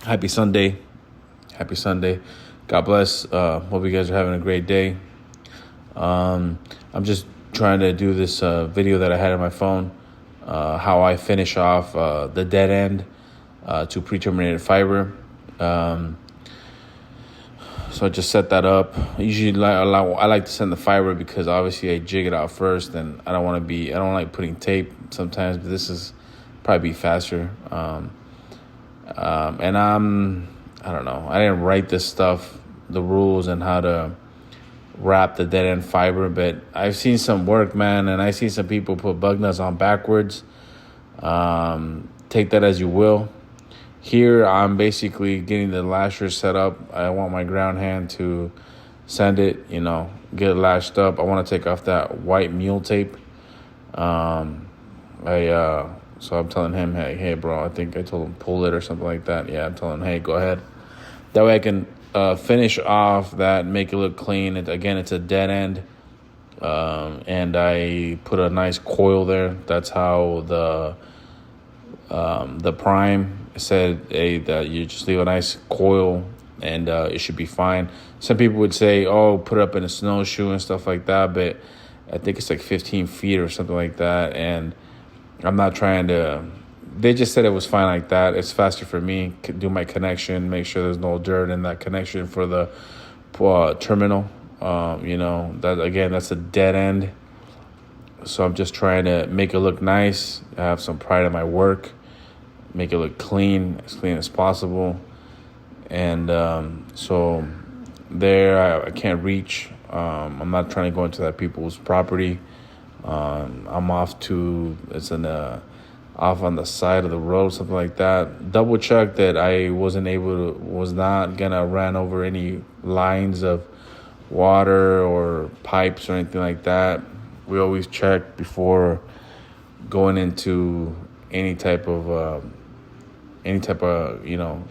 Happy Sunday. Happy Sunday. God bless. Hope you guys are having a great day. I'm just trying to do this video that I had on my phone, how I finish off the dead end to pre-terminated fiber. So I just set that up. Usually I like to send the fiber because obviously I jig it out first, and I don't like putting tape sometimes, but this is probably be faster. And I don't know. I didn't write this stuff, the rules and how to wrap the dead end fiber, but I've seen some work, man, and I see some people put bug nuts on backwards. Take that as you will. Here, I'm basically getting the lasher set up. I want my ground hand to send it, get it lashed up. I want to take off that white mule tape. So I'm telling him, hey, bro, I think I told him pull it or something like that. Yeah, I'm telling him, hey, go ahead. That way I can finish off that, make it look clean. Again, it's a dead end. And I put a nice coil there. That's how the prime said, hey, that you just leave a nice coil and it should be fine. Some people would say, oh, put it up in a snowshoe and stuff like that, but I think it's like 15 feet or something like that, and I'm not trying to. They just said it was fine like that. It's faster for me. Do my connection, make sure there's no dirt in that connection for the terminal. That's a dead end. So I'm just trying to make it look nice. I have some pride in my work. Make it look clean as possible. And so there, I can't reach. I'm not trying to go into that people's property. I'm off on the side of the road, something like that. Double check that I was not gonna run over any lines of water or pipes or anything like that. We always check before going into any type of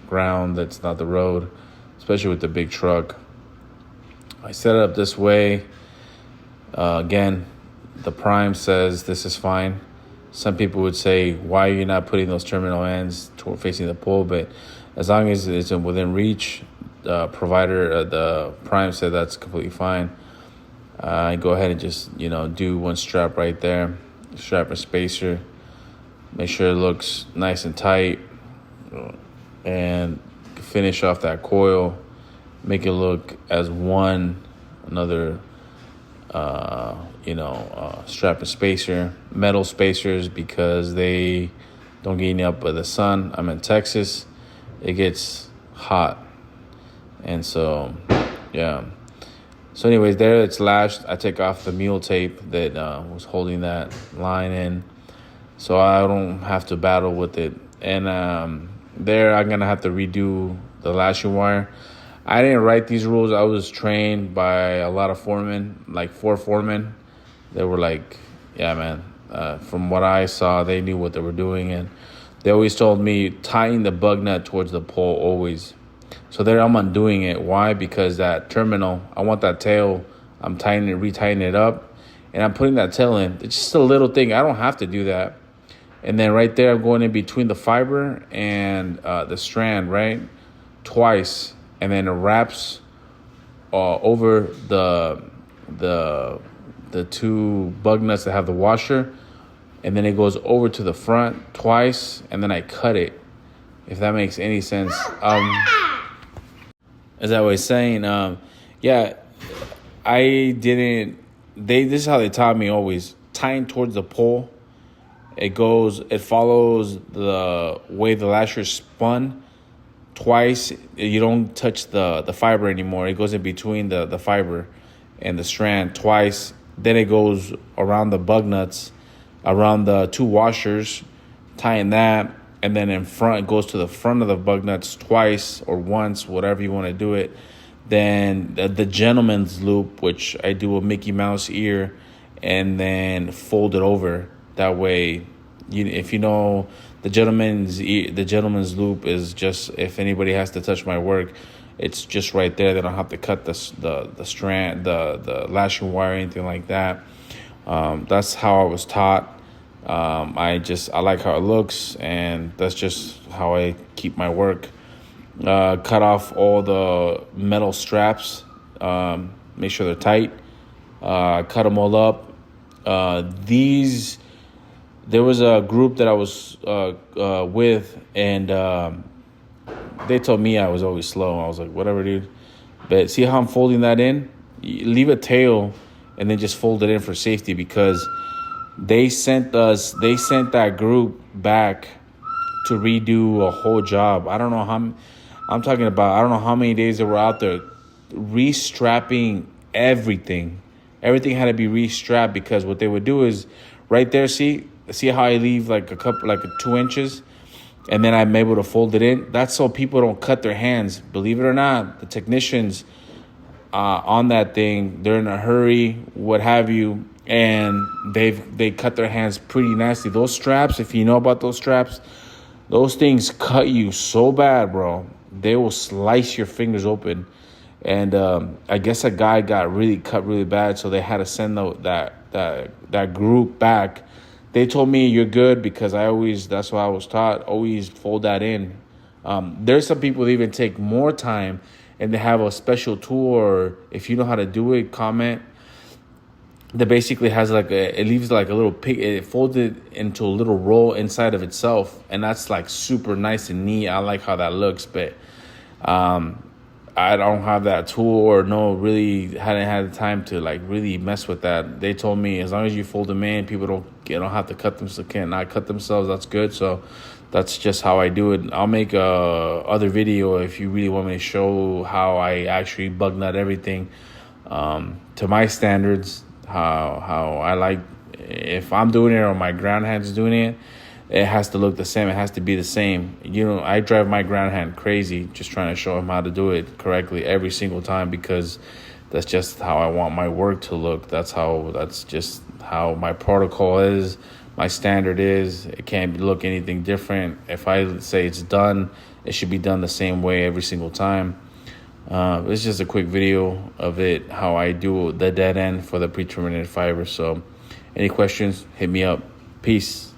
ground that's not the road, especially with the big truck. I set it up this way. Again, the prime says this is fine. Some people would say, why are you not putting those terminal ends facing the pole? But as long as it's within reach, the prime said that's completely fine. I go ahead and just, do one strap right there, strap and spacer. Make sure it looks nice and tight, and finish off that coil. Make it look as another strap and spacer, metal spacers, because they don't get any up by the sun. I'm in Texas. It gets hot. And so, yeah. So anyways, there it's lashed. I take off the mule tape that was holding that line in, so I don't have to battle with it. And there I'm going to have to redo the lashing wire. I didn't write these rules. I was trained by a lot of foremen, like 4 foremen. They were like, yeah, man. From what I saw, they knew what they were doing. And they always told me, tying the bug nut towards the pole always. So there I'm undoing it. Why? Because that terminal, I want that tail. I'm retightening it up. And I'm putting that tail in. It's just a little thing. I don't have to do that. And then right there, I'm going in between the fiber and the strand, right? Twice. And then it wraps over the 2 bug nuts that have the washer, and then it goes over to the front twice, and then I cut it. If that makes any sense. As I was saying, I didn't. This is how they taught me always: tying towards the pole. It follows the way the lasher spun. Twice, you don't touch the fiber anymore. It goes in between the fiber and the strand twice. Then it goes around the bug nuts, around the 2 washers, tying that. And then in front, it goes to the front of the bug nuts twice or once, whatever you want to do it. Then the gentleman's loop, which I do a Mickey Mouse ear, and then fold it over. That way, if you know, the gentleman's loop is just, if anybody has to touch my work, it's just right there. They don't have to cut the strand, the lashing wire, anything like that. That's how I was taught. I like how it looks, and that's just how I keep my work. cut off all the metal straps, make sure they're tight, cut them all up. There was a group that I was with, and they told me I was always slow. I was like, whatever, dude. But see how I'm folding that in? Leave a tail and then just fold it in for safety, because they sent that group back to redo a whole job. I don't know how I'm talking about. I don't know how many days they were out there restrapping everything. Everything had to be restrapped, because what they would do is right there. See how I leave like 2 inches, and then I'm able to fold it in. That's so people don't cut their hands. Believe it or not, the technicians on that thing, they're in a hurry, what have you, and they cut their hands pretty nasty. Those straps, if you know about those straps, those things cut you so bad, bro. They will slice your fingers open. And I guess a guy got really cut really bad, so they had to send that group back. They told me you're good, because that's what I was taught, always fold that in. There's some people that even take more time, and they have a special tool, or if you know how to do it, comment. That basically has it leaves like a little pig. It folds it into a little roll inside of itself, and that's like super nice and neat. I like how that looks, but I don't have that tool, or really hadn't had the time to like really mess with that. They told me as long as you fold them in, people don't have to cannot cut themselves. That's good. So that's just how I do it. I'll make a other video if you really want me to show how I actually bug nut everything to my standards. How I like, if I'm doing it or my ground hand's doing it, it has to look the same. It has to be the same. I drive my ground hand crazy just trying to show him how to do it correctly every single time, because that's just how I want my work to look. That's just how my protocol is, my standard is. It can't look anything different. If I say it's done, it should be done the same way every single time. It's just a quick video of it, how I do the dead end for the pre-terminated fiber. So any questions, hit me up. Peace.